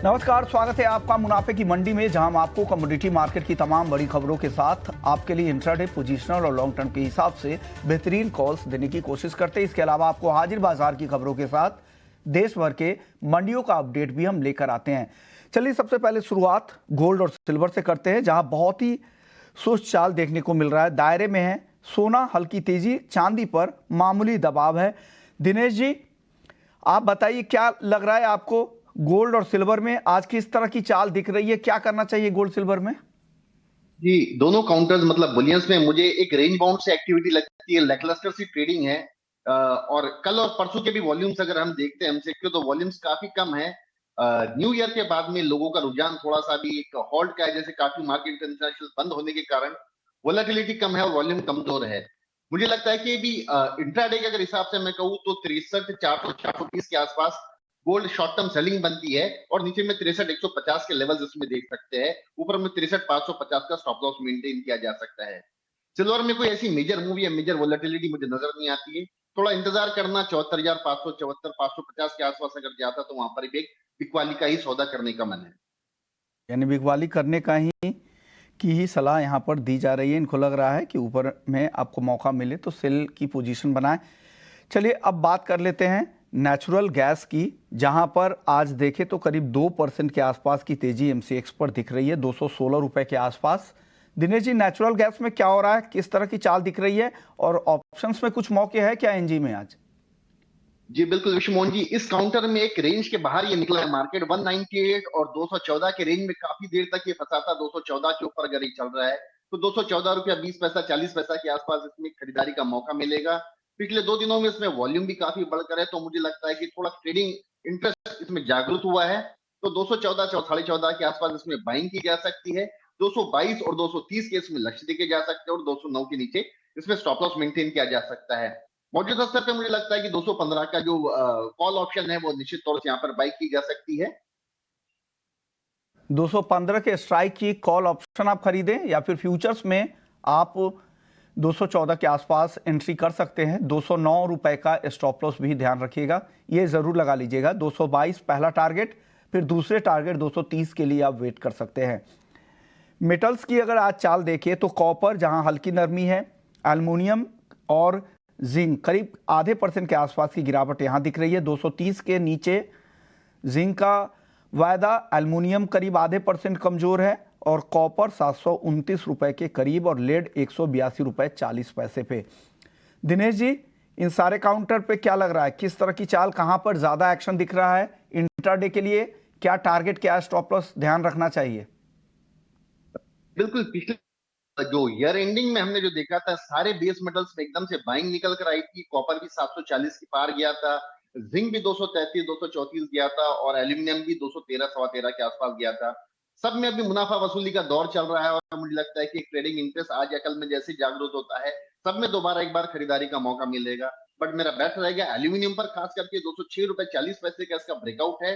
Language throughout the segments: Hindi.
नमस्कार, स्वागत है आपका मुनाफे की मंडी में, जहां हम आपको कमोडिटी मार्केट की तमाम बड़ी खबरों के साथ आपके लिए इंट्राडे, पोजिशनल और लॉन्ग टर्म के हिसाब से बेहतरीन कॉल्स देने की कोशिश करते हैं। इसके अलावा आपको हाजिर बाजार की खबरों के साथ देश भर के मंडियों का अपडेट भी हम लेकर आते हैं। चलिए सबसे पहले शुरुआत गोल्ड और सिल्वर से करते हैं, जहां बहुत ही सुस्त चाल देखने को मिल रहा है। दायरे में है सोना, हल्की तेजी, चांदी पर मामूली दबाव है। दिनेश जी, आप बताइए क्या लग रहा है आपको, गोल्ड और सिल्वर में आज किस तरह की चाल दिख रही है? क्या करना चाहिए गोल्ड सिल्वर में? जी, दोनों काउंटर्स मतलब बुलियंस में मुझे एक रेंज बाउंड से एक्टिविटी लगती है, लैकलस्टर सी ट्रेडिंग है। और कल और परसों के भी वॉल्यूम्स अगर हम देखते हैं एमसीक्यू, तो वॉल्यूम्स काफी कम है। न्यू ईयर के बाद में लोगों का रुझान थोड़ा सा भी एक हॉल्ट का है, जैसे काफी मार्केट इंटरनेशनल बंद होने के कारण वोलेटिलिटी कम है और वॉल्यूम कमजोर है। मुझे लगता है कि भी इंट्राडे के अगर हिसाब से मैं कहूँ तो 63,400-430 के आसपास गोल्ड शॉर्ट टर्म सेलिंग बनती है, और नीचे में 63,150 के लेवल्स इसमें देख सकते हैं। ऊपर में 63,550 का स्टॉप लॉस मेंटेन किया जा सकता है। सिल्वर में कोई ऐसी मेजर मूव या मेजर वोलेटिलिटी मुझे नजर नहीं आती है। थोड़ा इंतजार करना, 74,500, 74,550 के आसपास अगर जाता तो वहां पर भी एक बिकवाली का ही सौदा करने का मन है। यानी बिकवाली करने का ही की ही सलाह यहाँ पर दी जा रही है। इनको लग रहा है कि ऊपर में आपको मौका मिले तो सेल की पोजीशन बनाएं। चलिए अब बात कर लेते हैं नेचुरल गैस की, जहां पर आज देखें तो करीब 2% के आसपास की तेजी एमसीएक्स पर दिख रही है, 216 रुपए के आसपास। दिनेश जी, नेचुरल गैस में क्या हो रहा है, किस तरह की चाल दिख रही है, और ऑप्शंस में कुछ मौके हैं क्या एनजी में आज? जी बिल्कुल विश्वमोहन जी, इस काउंटर में एक रेंज के बाहर ये निकला है मार्केट। 198 और 214 के रेंज में काफी देर तक ये फंसा था। 214 के ऊपर अगर ये चल रहा है तो 214 रुपया 20 पैसा 40 पैसा के आसपास इसमें खरीदारी का मौका मिलेगा। पिछले 2 दिनों में इसमें वॉल्यूम भी काफी बढ़कर है, तो मुझे लगता है कि थोड़ा ट्रेडिंग इंटरेस्ट इसमें जागृत हुआ है। तो 214 14.5 के आसपास इसमें बाइंग की जा सकती है। 222 और 230 के इसमें लक्ष्य देखे जा सकते हैं, और 209 के नीचे इसमें स्टॉप लॉस मेंटेन किया जा सकता है। मौजूदा स्तर पे मुझे लगता है कि 215 का जो कॉल ऑप्शन है वो निश्चित तौर से यहाँ पर बाई की जा सकती है। 215 के स्ट्राइक की कॉल ऑप्शन आप खरीदें, या फिर फ्यूचर्स में आप 214 के आसपास एंट्री कर सकते हैं। 209 रुपए का स्टॉप लॉस भी ध्यान रखिएगा, ये जरूर लगा लीजिएगा। 222 पहला टारगेट, फिर दूसरे टारगेट 230 के लिए आप वेट कर सकते हैं। मेटल्स की अगर आज चाल देखिए तो कॉपर जहां हल्की नरमी है, एल्युमिनियम और जिंक करीब ½ % के आसपास की गिरावट यहां दिख रही है। 230 के नीचे जिंक का वायदा, एल्युमिनियम करीब ½ % कमजोर है, और कॉपर 729 रुपए के करीब, और लेड 182 रुपए 40 पैसे पे। दिनेश जी, इन सारे काउंटर पे क्या लग रहा है, किस तरह की चाल, कहां पर ज्यादा एक्शन दिख रहा है इंट्राडे के लिए? क्या टारगेट, क्या स्टॉप लॉस ध्यान रखना चाहिए? बिल्कुल, पिछले जो ईयर एंडिंग में हमने जो देखा था, सारे बेस मेटल्स में एकदम से बाइंग निकल कर आई थी। कॉपर भी 740 की पार गया था, जिंक भी 233 234 गया था, और एल्यूमिनियम भी 213 सवा 13 के आसपास गया था। सब में अभी मुनाफा वसूली का दौर चल रहा है, और मुझे लगता है कि ट्रेडिंग इंटरेस्ट आज या कल में जैसे जागरूक होता है, सब में दोबारा एक बार खरीदारी का मौका मिलेगा। बट मेरा बेट रहेगा एल्यूमिनियम पर, खास करके 206 रुपए 40 पैसे का इसका ब्रेकआउट है।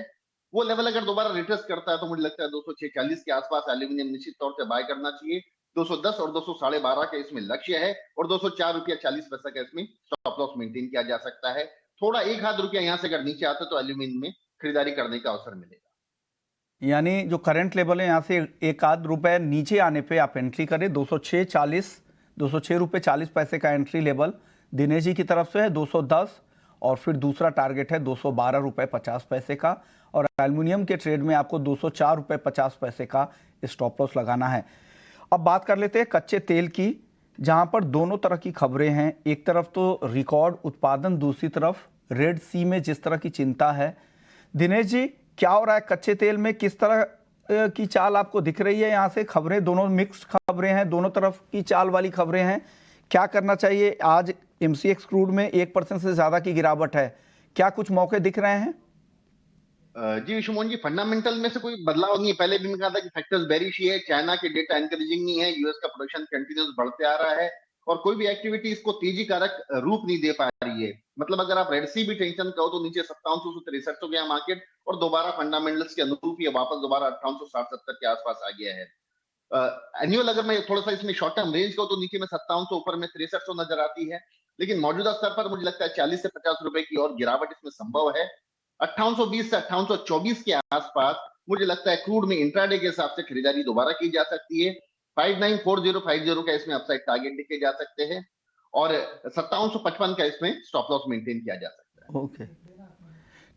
वो लेवल अगर दोबारा रिट्रेस करता है तो मुझे लगता है 206-40 के आसपास एल्यूमिनियम निश्चित तौर से बाय करना चाहिए। 210 और 212.5 का इसमें लक्ष्य है, और 204 रुपया 40 पैसा का इसमें स्टॉप लॉस मेंटेन किया जा सकता है। थोड़ा एक आध रुपया यहाँ से अगर नीचे आता तो एल्यूमिनियम में खरीदारी करने का अवसर मिलेगा। यानी जो करंट लेवल है, यहाँ से एक आध रुपए नीचे आने पे आप एंट्री करें। 206 रुपए 40 पैसे का एंट्री लेवल दिनेश जी की तरफ से है। 210, और फिर दूसरा टारगेट है 212 रुपए 50 पैसे का, और एल्युमिनियम के ट्रेड में आपको 204 रुपए 50 पैसे का स्टॉप लॉस लगाना है। अब बात कर लेते हैं कच्चे तेल की, जहां पर दोनों तरह की खबरें हैं। एक तरफ तो रिकॉर्ड उत्पादन, दूसरी तरफ रेड सी में जिस तरह की चिंता है। दिनेश जी, क्या हो रहा है कच्चे तेल में, किस तरह की चाल आपको दिख रही है? यहाँ से खबरें दोनों मिक्स्ड खबरें हैं, दोनों तरफ की चाल वाली खबरें हैं। क्या करना चाहिए? आज एमसीएक्स क्रूड में 1% से ज्यादा की गिरावट है, क्या कुछ मौके दिख रहे हैं? जी विश्वमोहन जी, फंडामेंटल में से कोई बदलाव नहीं है। पहले भी मैं कहा था कि फैक्टर्स बेरिश ही है। चाइना के डेटा एनकरेजिंग नहीं है, यूएस का प्रोडक्शन कंटिन्यूस बढ़ते आ रहा है, और कोई भी एक्टिविटी इसको तेजी कारक रूप नहीं दे पा रही है। मतलब अगर आप रेड सी भी टेंशन कहो तो नीचे 5700 से 6300 गया मार्केट, और दोबारा फंडामेंटल्स के अनुरूप ही वापस दोबारा 5860-70 के आसपास आ गया है। एनुअल अगर मैं थोड़ा सा इसमें शॉर्ट टर्म रेंज को, तो नीचे में 5700, ऊपर में 6300 नजर आती है। लेकिन मौजूदा स्तर पर मुझे लगता है 40 से 50 रुपए की और गिरावट इसमें संभव है। 5820 से 5824 के आसपास मुझे लगता है क्रूड में इंट्राडे के हिसाब से खरीदारी दोबारा की जा सकती है। 594050 का इसमें अपसाइड टारगेट देखे जा सकते हैं और 5755 का इसमें स्टॉप लॉस मेंटेन किया जा सकता है। ओके,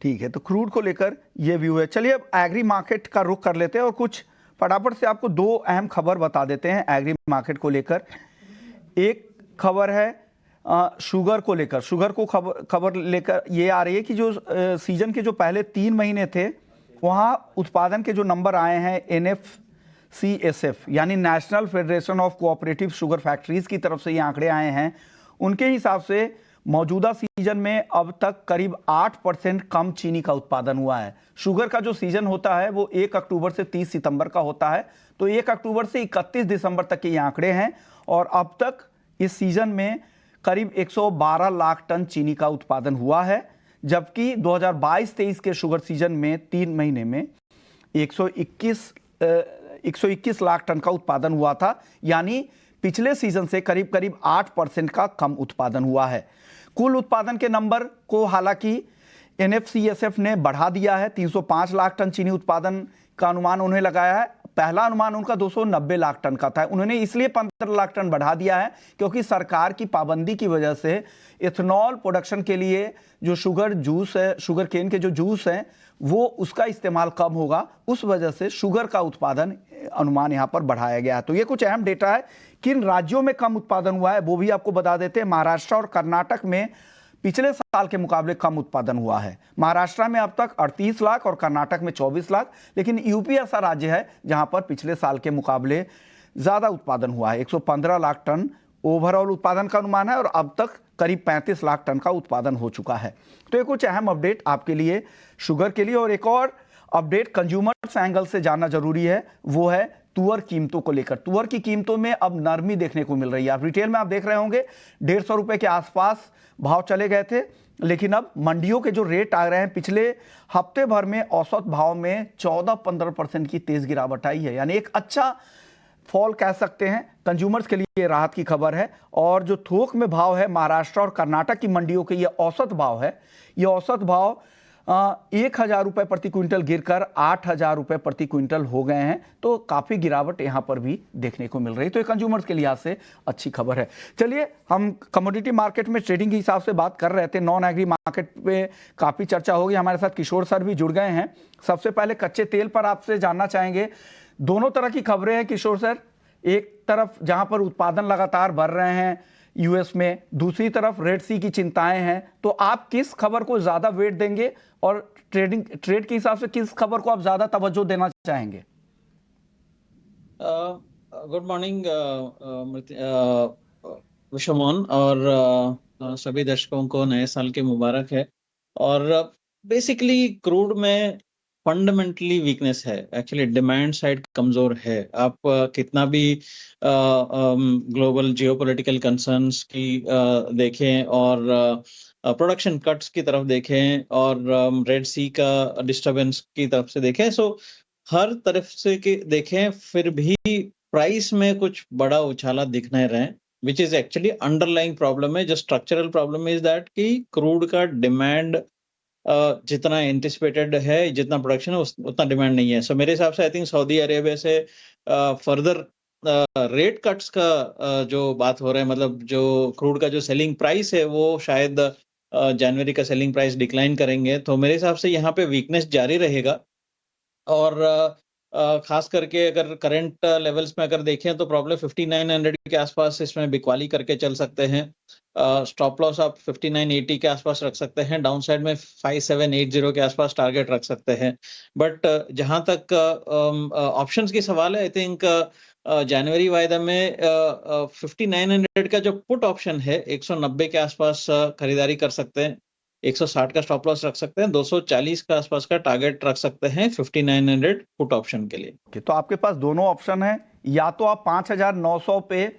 ठीक है। तो क्रूड को लेकर ये व्यू है। चलिए अब एग्री मार्केट का रुख कर लेते हैं और कुछ फटाफट से आपको दो अहम खबर बता देते हैं एग्री मार्केट को लेकर। एक खबर है शुगर को लेकर। शुगर को खबर लेकर ये आ रही है कि जो सीजन के जो पहले 3 महीने थे वहाँ उत्पादन के जो नंबर आए हैं NFCSF यानी national federation of cooperative sugar factories की तरफ से ये आंकड़े आए हैं। उनके हिसाब से मौजूदा सीजन में अब तक करीब 8% कम चीनी का उत्पादन हुआ है। शुगर का जो सीजन होता है वो 1 अक्टूबर से 30 सितंबर का होता है, तो 1 अक्टूबर से 31 दिसंबर तक के ये आंकड़े हैं और अब तक इस सीजन में करीब 112 लाख टन चीनी का उत्पादन हुआ है, जबकि 2022-23 के शुगर सीजन में 3 महीने में 121 लाख टन का उत्पादन हुआ था, यानी पिछले सीजन से करीब करीब 8% का कम उत्पादन हुआ है। कुल उत्पादन के नंबर को हालांकि NFCSF ने बढ़ा दिया है। 305 लाख टन चीनी उत्पादन का अनुमान उन्हें लगाया है। पहला अनुमान उनका 290 लाख टन का था। उन्होंने इसलिए 15 लाख टन बढ़ा दिया है क्योंकि सरकार की पाबंदी की वजह से इथेनॉल प्रोडक्शन के लिए जो शुगर जूस है, शुगर केन के जो जूस हैं, वो उसका इस्तेमाल कम होगा। उस वजह से शुगर का उत्पादन अनुमान यहाँ पर बढ़ाया गया है। तो ये कुछ अहम डेटा है। किन राज्यों में कम उत्पादन हुआ है वो भी आपको बता देते हैं। महाराष्ट्र और कर्नाटक में पिछले साल के मुकाबले कम उत्पादन हुआ है। महाराष्ट्र में अब तक 38 लाख और कर्नाटक में 24 लाख, लेकिन यूपी ऐसा राज्य है जहां पर पिछले साल के मुकाबले ज्यादा उत्पादन हुआ है। 115 लाख टन ओवरऑल उत्पादन का अनुमान है और अब तक करीब 35 लाख टन का उत्पादन हो चुका है। तो ये कुछ अहम अपडेट आपके लिए शुगर के लिए। और एक और अपडेट कंज्यूमर्स एंगल से जानना जरूरी है, वो है तुअर कीमतों को लेकर। तुअर की कीमतों में अब नरमी देखने को मिल रही है। आप रिटेल में आप देख रहे होंगे 150 रुपए के आसपास भाव चले गए थे, लेकिन अब मंडियों के जो रेट आ रहे हैं, पिछले हफ्ते भर में औसत भाव में 14-15% की तेज गिरावट आई है, यानी एक अच्छा फॉल कह सकते हैं। कंज्यूमर्स के लिए राहत की खबर है। और जो थोक में भाव है महाराष्ट्र और कर्नाटक की मंडियों के, ये औसत भाव है। ये औसत भाव 1,000 रुपए प्रति क्विंटल गिरकर 8,000 रुपए प्रति क्विंटल हो गए हैं। तो काफी गिरावट यहां पर भी देखने को मिल रही है। तो ये कंज्यूमर्स के लिहाज से अच्छी खबर है। चलिए हम कमोडिटी मार्केट में ट्रेडिंग के हिसाब से बात कर रहे थे। नॉन एग्री मार्केट पे काफी चर्चा होगी। हमारे साथ किशोर सर भी जुड़ गए हैं। सबसे पहले कच्चे तेल पर आपसे जानना चाहेंगे। दोनों तरह की खबरें हैं किशोर सर। एक तरफ जहां पर उत्पादन लगातार बढ़ रहे हैं यूएस में, दूसरी तरफ रेड सी की चिंताएं हैं। तो आप किस खबर को ज्यादा वेट देंगे और ट्रेड के हिसाब से किस खबर को आप ज्यादा तवज्जो देना चाहेंगे? गुड मॉर्निंग विश्वमोहन और सभी दर्शकों को नए साल के मुबारक है। और बेसिकली क्रूड में फंडामेंटली वीकनेस है। एक्चुअली डिमांड साइड कमजोर है। आप कितना भी ग्लोबल जियोपॉलिटिकल कंसर्न्स की देखें और प्रोडक्शन कट्स की तरफ देखें और रेड सी का डिस्टरबेंस की तरफ से देखें, सो हर तरफ से देखें, फिर भी प्राइस में कुछ बड़ा उछाला दिख नहीं रहे, which is actually underlying problem है। जो स्ट्रक्चरल प्रॉब्लम इज दैट कि क्रूड का डिमांड जितना एंटिसिपेटेड है, जितना प्रोडक्शन है उतना डिमांड नहीं है। सो मेरे हिसाब से आई थिंक सऊदी अरेबिया से फर्दर रेट कट्स का जो बात हो रहा है, मतलब जो क्रूड का जो सेलिंग प्राइस है वो शायद जनवरी का सेलिंग प्राइस डिक्लाइन करेंगे। तो मेरे हिसाब से यहाँ पे वीकनेस जारी रहेगा। और खास करके अगर करंट लेवल्स में अगर देखें तो प्रॉब्लम 5900 के आसपास इसमें बिकवाली करके चल सकते हैं। स्टॉप लॉस आप 5980 के आसपास रख सकते हैं। डाउन साइड में 5780 के आसपास टारगेट रख सकते हैं। बट जहां तक ऑप्शंस की सवाल है, आई थिंक जनवरी वायदा में 5900 का जो पुट ऑप्शन है 190 के आसपास खरीदारी कर सकते हैं। 160 का स्टॉप लॉस रख सकते हैं। 240 का आसपास का टारगेट रख सकते हैं 5900 पुट ऑप्शन के लिए। तो आपके पास दोनों ऑप्शन है। या तो आप 5,900 पे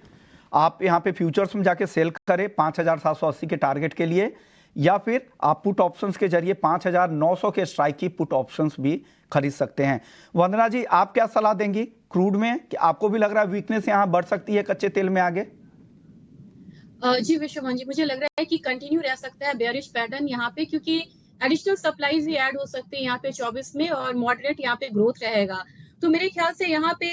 आप यहाँ पे फ्यूचर्स में जाके सेल करें 5,780 के टारगेट के लिए, या फिर आप पुट ऑप्शंस के जरिए 5,900 के स्ट्राइक की पुट ऑप्शंस भी खरीद सकते हैं। वंदना जी, आप क्या सलाह देंगी क्रूड में? कि आपको भी लग रहा है वीकनेस यहाँ बढ़ सकती है कच्चे तेल में आगे? जी विश्वमोहन जी, मुझे लग रहा है कि कंटिन्यू रह सकता है बेयरिश पैटर्न यहाँ पे, क्योंकि एडिशनल सप्लाईज भी ऐड हो सकती है यहाँ पे 24 में, और मॉडरेट यहाँ पे ग्रोथ रहेगा। तो मेरे ख्याल से यहाँ पे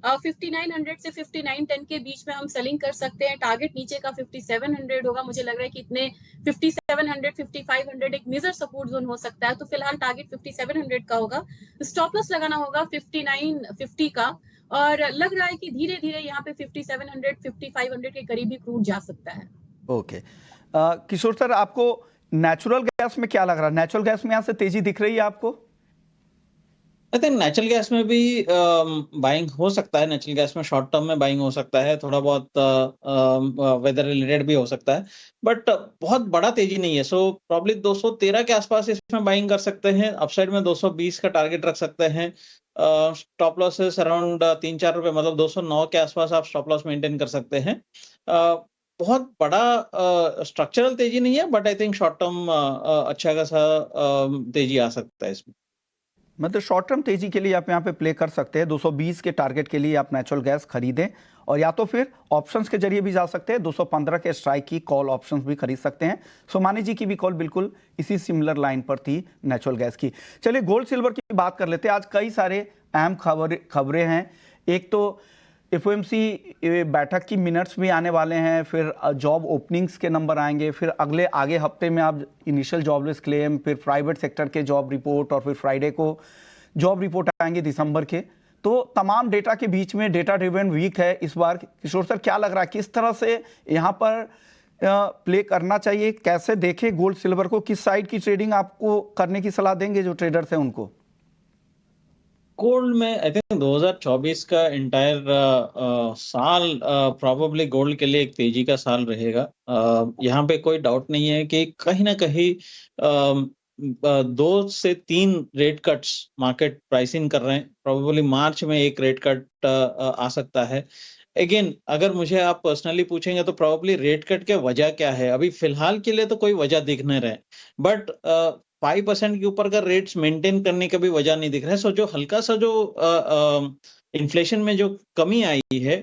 5900 से 5910 के बीच में हम सेलिंग कर सकते हैं। टारगेट नीचे का 5700 होगा। मुझे लग रहा है कि इतने 5700 5500 एक मेजर सपोर्ट जोन हो सकता है। तो फिलहाल टारगेट 5700 का होगा। स्टॉप लॉस लगाना होगा 5950 का, और लग रहा है कि धीरे धीरे यहाँ पे 5700 5500 के करीब भी क्रूड जा सकता है। ओके किशोर सर, आपको नेचुरल गैस में क्या लग रहा है? नेचुरल गैस में यहाँ से तेजी दिख रही है आपको? आई थिंक नेचुरल गैस में भी बाइंग हो सकता है। नेचुरल गैस में शॉर्ट टर्म में बाइंग हो सकता है, थोड़ा बहुत वेदर रिलेटेड भी हो सकता है, बट बहुत बड़ा तेजी नहीं है। सो प्रॉब्ली 213 के आसपास इसमें बाइंग कर सकते हैं। अपसाइड में 220 का टारगेट रख सकते हैं। स्टॉप लॉसेस अराउंड 3-4 रुपए, मतलब 209 के आसपास आप स्टॉप लॉस मेंटेन कर सकते हैं। बहुत बड़ा स्ट्रक्चरल तेजी नहीं है, but I think short term अच्छा खासा तेजी आ सकता है इसमें। मतलब शॉर्ट टर्म तेजी के लिए आप यहाँ पे प्ले कर सकते हैं। 220 के टारगेट के लिए आप नेचुरल गैस खरीदें, और या तो फिर ऑप्शंस के जरिए भी जा सकते हैं। 215 के स्ट्राइक की कॉल ऑप्शंस भी खरीद सकते हैं। सोमानी जी की भी कॉल बिल्कुल इसी सिमिलर लाइन पर थी नेचुरल गैस की। चलिए गोल्ड सिल्वर की बात कर लेते हैं। आज कई सारे अहम खबरें हैं। एक तो एफओएमसी बैठक की मिनट्स भी आने वाले हैं, फिर जॉब ओपनिंग्स के नंबर आएंगे, फिर आगे हफ्ते में आप इनिशियल जॉबलेस क्लेम, फिर प्राइवेट सेक्टर के जॉब रिपोर्ट, और फिर फ्राइडे को जॉब रिपोर्ट आएंगे दिसंबर के। तो तमाम डेटा के बीच में डेटा ड्रिवन वीक है इस बार। किशोर सर, क्या लग रहा है किस तरह से यहाँ पर प्ले करना चाहिए? कैसे देखें गोल्ड सिल्वर को? किस साइड की ट्रेडिंग आपको करने की सलाह देंगे जो ट्रेडर्स हैं उनको? गोल्ड में आई थिंक 2024 का एंटायर साल प्रॉबेबली गोल्ड के लिए एक तेजी का साल रहेगा। यहाँ पे कोई डाउट नहीं है कि कहीं ना कहीं 2 से 3 रेट कट्स मार्केट प्राइसिंग कर रहे हैं। प्रॉबेबली मार्च में एक रेट कट आ सकता है। अगेन, अगर मुझे आप पर्सनली पूछेंगे तो प्रॉबेबली रेट कट के वजह क्या है, अभी फिलहाल के लिए तो कोई वजह दिख नहीं रहे, बट 5% के ऊपर का रेट्स मेंटेन करने का भी वजह नहीं दिख रहा है। सो जो हल्का सा जो इन्फ्लेशन में जो कमी आई है,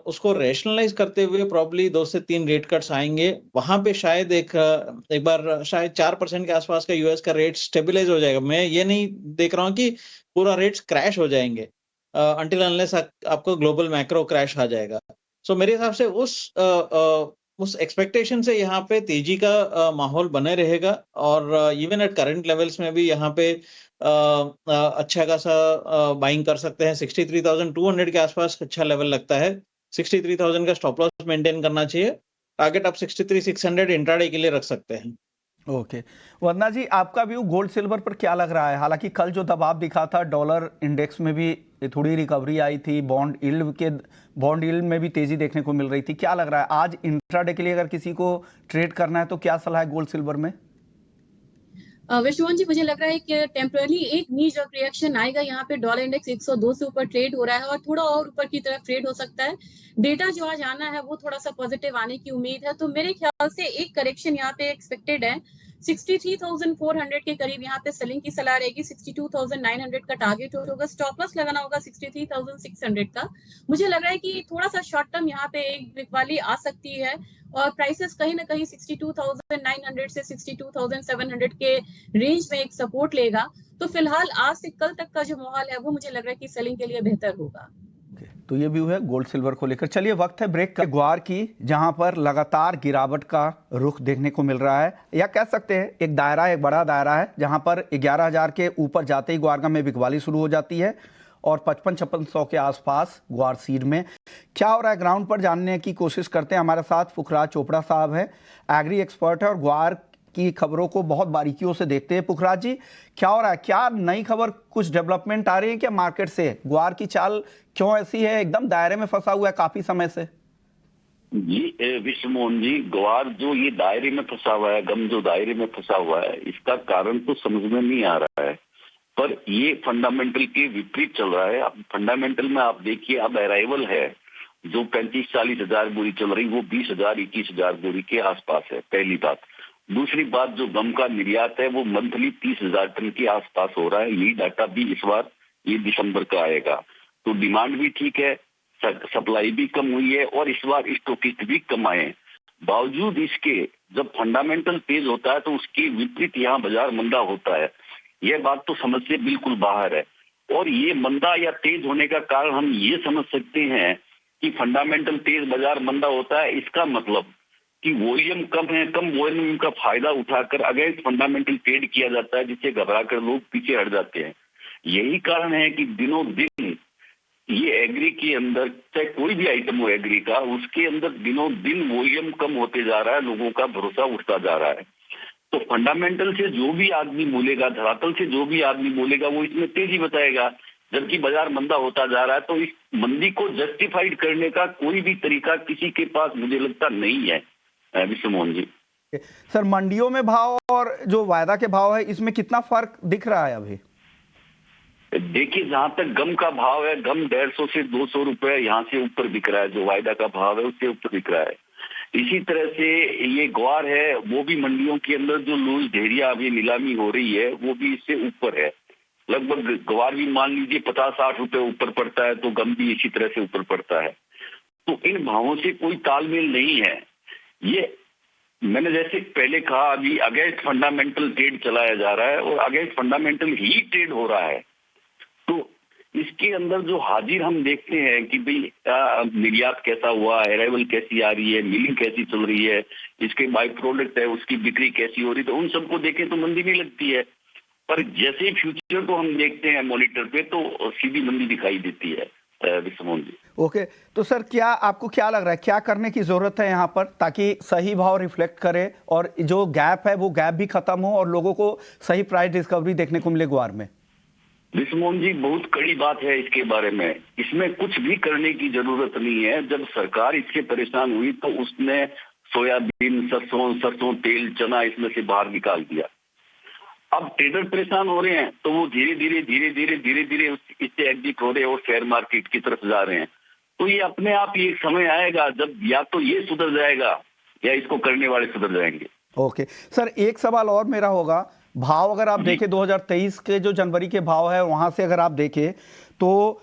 उसको रैशनलाइज करते हुए प्रॉब्ली 2 से 3 रेट कट्स आएंगे। वहां पे शायद एक बार शायद 4% के आसपास का यूएस का रेट स्टेबलाइज हो जाएगा। मैं ये नहीं देख रहा हूँ कि पूरा रेट्स क्रैश हो जाएंगे अंटिल अनलेस आपको ग्लोबल मैक्रो क्रैश आ जाएगा। सो मेरे हिसाब से उस एक्सपेक्टेशन से यहाँ पे तेजी का माहौल बने रहेगा, और इवन एट करंट लेवल्स में भी यहाँ पे अच्छा खासा बाइंग कर सकते हैं। 63,200 के आसपास अच्छा लेवल लगता है। 63,000 का स्टॉप लॉस मेंटेन करना चाहिए। टारगेट आप 63,600 इंट्राडे के लिए रख सकते हैं। ओके वंदना जी, आपका व्यू गोल्ड सिल्वर पर क्या लग रहा है? हालांकि कल जो दबाव दिखा था, डॉलर इंडेक्स में भी थोड़ी रिकवरी आई थी, बॉन्ड यील्ड में भी तेजी देखने को मिल रही थी। क्या लग रहा है आज इंट्राडे के लिए अगर किसी को ट्रेड करना है तो क्या सलाह है गोल्ड सिल्वर में? विश्वमोहन जी, मुझे लग रहा है कि टेम्पररी एक नी जर्क रिएक्शन आएगा। यहाँ पे डॉलर इंडेक्स 102 से ऊपर ट्रेड हो रहा है, और थोड़ा और ऊपर की तरफ ट्रेड हो सकता है। डेटा जो आज आना है वो थोड़ा सा पॉजिटिव आने की उम्मीद है। तो मेरे ख्याल से एक करेक्शन यहाँ पे एक्सपेक्टेड है। 63,400 के करीब यहाँ पे सेलिंग की सलाह रहेगी। 62,900 का टारगेट होगा। स्टॉप लॉस लगाना होगा 63,600 का। मुझे लग रहा है कि थोड़ा सा शॉर्ट टर्म यहाँ पे एक बिकवाली आ सकती है, और प्राइसेस कहीं ना कहीं 62,900 से 62,700 के रेंज में एक सपोर्ट लेगा। तो फिलहाल आज से कल तक का जो माहौल है वो मुझे लग रहा है कि सेलिंग के लिए बेहतर होगा। तो ये व्यू है गोल्ड सिल्वर को लेकर। चलिए वक्त है ब्रेक का, ग्वार की, जहां पर लगातार गिरावट का रुख देखने को मिल रहा है, या कह सकते हैं एक दायरा, एक बड़ा दायरा है जहां पर 11,000 के ऊपर जाते ही ग्वारगा में बिकवाली शुरू हो जाती है, और 55-5600 के आसपास ग्वार सीड में क्या हो रहा है ग्राउंड पर जानने की कोशिश करते हैं। हमारे साथ पुखराज चोपड़ा साहब है, एग्री एक्सपर्ट है, और ग्वार की खबरों को बहुत बारीकियों से देखते हैं। पुखराज जी, क्या हो रहा है? क्या नई खबर, कुछ डेवलपमेंट आ रही है क्या मार्केट से? ग्वार की चाल क्यों ऐसी है, एकदम दायरे में फंसा हुआ है काफी समय से? जी विश्वमोहन जी, ग्वार जो ये दायरे में फंसा हुआ है, गम जो दायरे में फंसा हुआ है, इसका कारण तो समझ में नहीं आ रहा है, पर ये फंडामेंटल के विपरीत चल रहा है। अब फंडामेंटल में आप देखिए, अब अराइवल है जो 35-40 हजार बोरी चल रही, वो 20,000-21,000 बोरी के आसपास है, पहली बात। दूसरी बात, जो गम का निर्यात है वो मंथली 30,000 टन के आसपास हो रहा है। यही डाटा भी इस बार ये दिसंबर का आएगा। तो डिमांड भी ठीक है, सप्लाई भी कम हुई है, और इस बार स्टॉकिस्ट भी कम आए हैं। बावजूद इसके जब फंडामेंटल तेज होता है तो उसकी विपरीत यहाँ बाजार मंदा होता है। यह बात तो समझ से बिल्कुल बाहर है। और ये मंदा या तेज होने का कारण हम ये समझ सकते हैं कि फंडामेंटल तेज बाजार मंदा होता है, इसका मतलब कि वॉल्यूम कम है, कम वॉल्यूम का फायदा उठाकर अगेंस्ट फंडामेंटल ट्रेड किया जाता है, जिससे घबराकर लोग पीछे हट जाते हैं। यही कारण है कि दिनों दिन ये एग्री के अंदर, चाहे कोई भी आइटम हो एग्री का, उसके अंदर दिनों दिन वॉल्यूम कम होते जा रहा है, लोगों का भरोसा उठता जा रहा है। तो फंडामेंटल से जो भी आदमी बोलेगा, धरातल से जो भी आदमी बोलेगा, वो इसमें तेजी बताएगा, जबकि बाजार मंदा होता जा रहा है। तो इस मंदी को जस्टिफाइड करने का कोई भी तरीका किसी के पास मुझे लगता नहीं है विश्व मोहन जी। सर, मंडियों में भाव और जो वायदा के भाव है, इसमें कितना फर्क दिख रहा है अभी? देखिए, जहां तक गम का भाव है, गम 150 से 200 रुपए यहाँ से ऊपर बिक रहा है। जो वायदा का भाव है उससे ऊपर बिक रहा है। इसी तरह से ये ग्वार है, वो भी मंडियों के अंदर जो लूज ढेरिया अभी नीलामी हो रही है, वो भी इससे ऊपर है। लगभग ग्वार भी मान लीजिए 50-60 रुपए ऊपर पड़ता है, तो गम भी इसी तरह से ऊपर पड़ता है। तो इन भावों से कोई तालमेल नहीं है। ये मैंने जैसे पहले कहा, अभी अगेंस्ट फंडामेंटल ट्रेड चलाया जा रहा है और अगेंस्ट फंडामेंटल ही ट्रेड हो रहा है। तो इसके अंदर जो हाजिर हम देखते हैं कि भाई निर्यात कैसा हुआ, अराइवल कैसी आ रही है, मिलिंग कैसी चल रही है, इसके बाई प्रोडक्ट है उसकी बिक्री कैसी हो रही है, तो उन सबको देखें तो मंदी नहीं लगती है। पर जैसे फ्यूचर को हम देखते हैं मॉनिटर पे, तो सीधी मंदी दिखाई देती है विश्व मोहन जी। ओके, तो सर आपको क्या लग रहा है, क्या करने की जरूरत है यहाँ पर, ताकि सही भाव रिफ्लेक्ट करे और जो गैप है वो गैप भी खत्म हो और लोगों को सही प्राइस डिस्कवरी देखने को मिले ग्वार में? विश्व मोहन जी, बहुत कड़ी बात है इसके बारे में। इसमें कुछ भी करने की जरूरत नहीं है। जब सरकार इससे परेशान हुई तो उसने सोयाबीन, सरसों तेल, चना इसमें से बाहर निकाल दिया। अब ट्रेडर परेशान हो रहे हैं, तो वो धीरे धीरे इससे एग्जिट हो रहे हैं और शेयर मार्केट की तरफ जा रहे हैं। तो ये अपने आप ये समय आएगा जब या तो ये सुधर जाएगा या इसको करने वाले सुधर जाएंगे। ओके सर, एक सवाल और मेरा होगा, भाव अगर आप देखें 2023 के जो जनवरी के भाव है, वहां से अगर आप देखें तो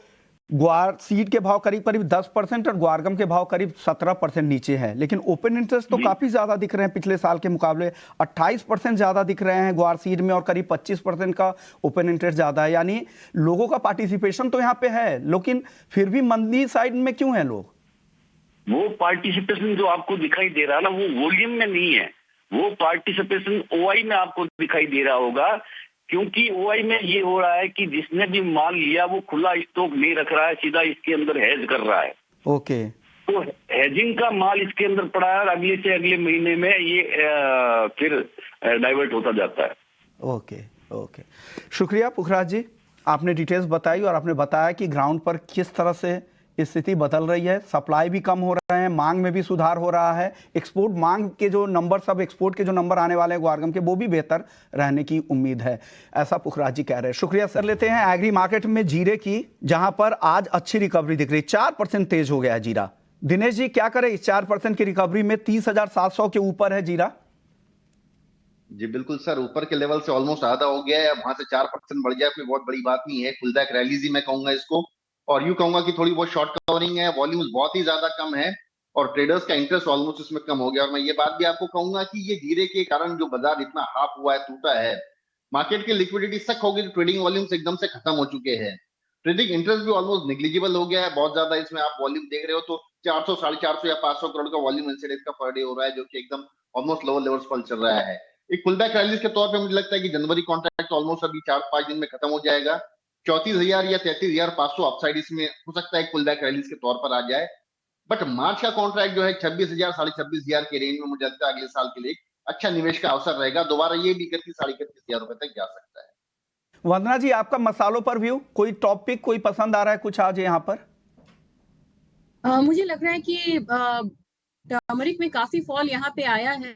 ग्वार सीड के भाव करीब 10% और ग्वारगम के भाव करीब 17% नीचे हैं, लेकिन ओपन इंटरेस्ट तो काफी ज्यादा दिख रहे हैं पिछले साल के मुकाबले। 28% ज्यादा दिख रहे हैं ग्वार सीड में और करीब 25% का ओपन इंटरेस्ट ज्यादा है। यानी लोगों का पार्टिसिपेशन तो यहाँ पे है, लेकिन फिर भी मंदी साइड में क्यों है लोग? वो पार्टिसिपेशन जो आपको दिखाई दे रहा है ना, वो वॉल्यूम में नहीं है, वो पार्टिसिपेशन ओआई में आपको दिखाई दे रहा होगा। क्योंकि ओआई में ये हो रहा है कि जिसने भी माल लिया वो खुला स्टॉक नहीं रख रहा है, सीधा इसके अंदर हेज कर रहा है। ओके, तो हेजिंग का माल इसके अंदर पड़ा है और अगले से अगले महीने में ये फिर डाइवर्ट होता जाता है। ओके ओके, शुक्रिया पुखराज जी, आपने डिटेल्स बताई और आपने बताया कि ग्राउंड पर किस तरह से स्थिति बदल रही है। सप्लाई भी कम हो रहा है, मांग में भी सुधार हो रहा है, एक्सपोर्ट मांग के जो नंबर, सब एक्सपोर्ट के जो नंबर आने वाले हैं ग्वारगम के, वो भी बेहतर रहने की उम्मीद है, ऐसा पुखराज जी कह रहे हैं। शुक्रिया सर। लेते हैं एग्री मार्केट में जीरे की, जहां पर आज अच्छी रिकवरी दिख रही, 4% तेज हो गया है जीरा। दिनेश जी, क्या करें इस 4% की रिकवरी में? 30,700 के ऊपर है जीरा। जी बिल्कुल सर, ऊपर के लेवल से ऑलमोस्ट आधा हो गया है। वहां से 4% बढ़ जाए कोई बहुत बड़ी बात नहीं है। पुल बैक रैली ही मैं कहूंगा इसको, और यूं कहूंगा कि थोड़ी बहुत शॉर्ट कवरिंग है। वॉल्यूम्स बहुत ही ज्यादा कम है और ट्रेडर्स का इंटरेस्ट ऑलमोस्ट इसमें कम हो गया। और मैं ये बात भी आपको कहूंगा कि ये जीरे के कारण जो बाजार इतना हाफ हुआ है, टूटा है, मार्केट की लिक्विडिटी सक होगी, तो ट्रेडिंग वॉल्यूम्स एकदम से खत्म हो चुके हैं। ट्रेडिंग इंटरेस्ट भी ऑलमोस्ट निग्लिजिबल हो गया है बहुत ज्यादा। इसमें आप वॉल्यूम देख रहे हो तो 400, 450 या 500 करोड़ का वॉल्यूम इंसिडेंट का पर डे हो रहा है, जो कि एकदम ऑलमोस्ट लोअर लेवल्स पर चल रहा है। एक पुल बैक रैली के तौर पे मुझे लगता है कि जनवरी कॉन्ट्रैक्ट ऑलमोस्ट अभी 4-5 दिन में खत्म हो जाएगा। 34,000 या 33,500 अपसाइड इसमें हो सकता है पुल बैक रैली के तौर पर आ जाए। बट मार्च का कॉन्ट्रैक्ट जो है 26,000, 26,500 के रेंज में मुझे लगता है अगले साल के लिए अच्छा निवेश का अवसर रहेगा। दोबारा ये भी 31,000-31,000 रुपए तक जा सकता है। वंदना जी, आपका मसालों पर व्यू, कोई टॉपिक कोई पसंद आ रहा है कुछ आज यहाँ पर? मुझे लग रहा है कि टर्मरिक में काफी फॉल यहाँ पे आया है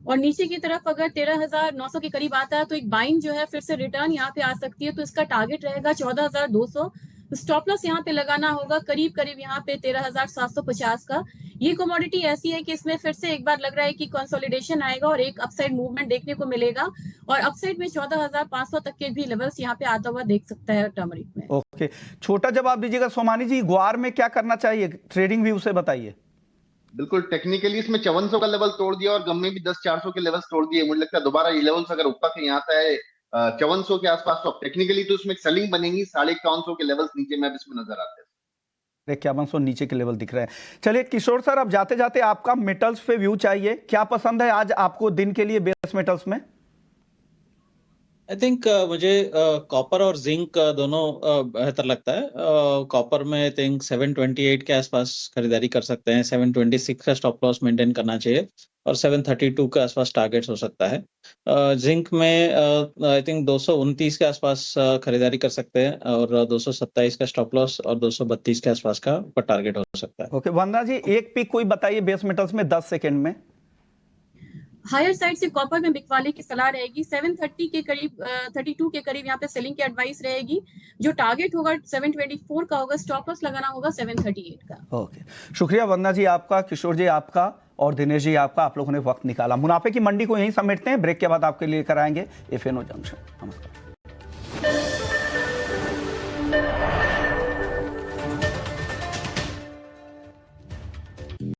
और नीचे की तरफ अगर 13,900 के करीब आता है तो एक बाइंग जो है फिर से रिटर्न यहाँ पे आ सकती है। तो इसका टारगेट रहेगा 14,200। स्टॉप लॉस यहाँ पे लगाना होगा करीब यहाँ पे 13,750 का। ये कमोडिटी ऐसी है कि इसमें फिर से एक बार लग रहा है कि कंसोलिडेशन आएगा और एक अपसाइड मूवमेंट देखने को मिलेगा और अपसाइड में 14,500 तक के भी लेवल्स यहाँ पे आता हुआ देख सकता है टर्मरिक में। ओके, छोटा जवाब दीजिएगा सोमानी जी, ग्वार में क्या करना चाहिए, ट्रेडिंग व्यू से बताइए। बिल्कुल टेक्निकली इसमें 5400 का लेवल तोड़ दिया और गम में भी 10,400 के लेवल्स तोड़ दिए। मुझे लगता है दोबारा ये लेवल्स अगर ऊपर कहीं आता है 5400 के आसपास, तो टेक्निकली तो इसमें सेलिंग बनेगी। 5150 के लेवल्स नीचे में अब इसमें नजर आते हैं। 5100 नीचे के लेवल दिख रहे हैं। चलिए किशोर सर, अब जाते जाते आपका मेटल्स पे व्यू चाहिए। क्या पसंद है आज आपको दिन के लिए बेस मेटल्स में? आई थिंक मुझे कॉपर और जिंक दोनों बेहतर लगता है। कॉपर में आई थिंक 728 के आसपास खरीदारी कर सकते हैं। 726 का स्टॉप लॉस मेंटेन करना चाहिए और 732 के आसपास टारगेट्स हो सकता है। जिंक में आई थिंक 229 के आसपास खरीदारी कर सकते हैं और 227 का स्टॉप लॉस और 232 के आसपास का ऊपर टारगेट हो सकता है। ओके वंदना जी, एक पिक कोई बताइए बेस मेटल्स में 10 सेकंड में। हायर साइड से कॉपर में बिकवाने की सलाह रहेगी। 730 के करीब 32 के करीब यहाँ पे सेलिंग की एडवाइस रहेगी। जो टारगेट होगा 724 का होगा, स्टॉप लॉस लगाना होगा 738 का। ओके, शुक्रिया वंदना जी आपका, किशोर जी आपका और दिनेश जी आपका, आप लोगों ने वक्त निकाला। मुनाफे की मंडी को यहीं समेटते हैं, ब्रेक के बाद आपके लिए कराएंगे FNO जंक्शन। नमस्कार।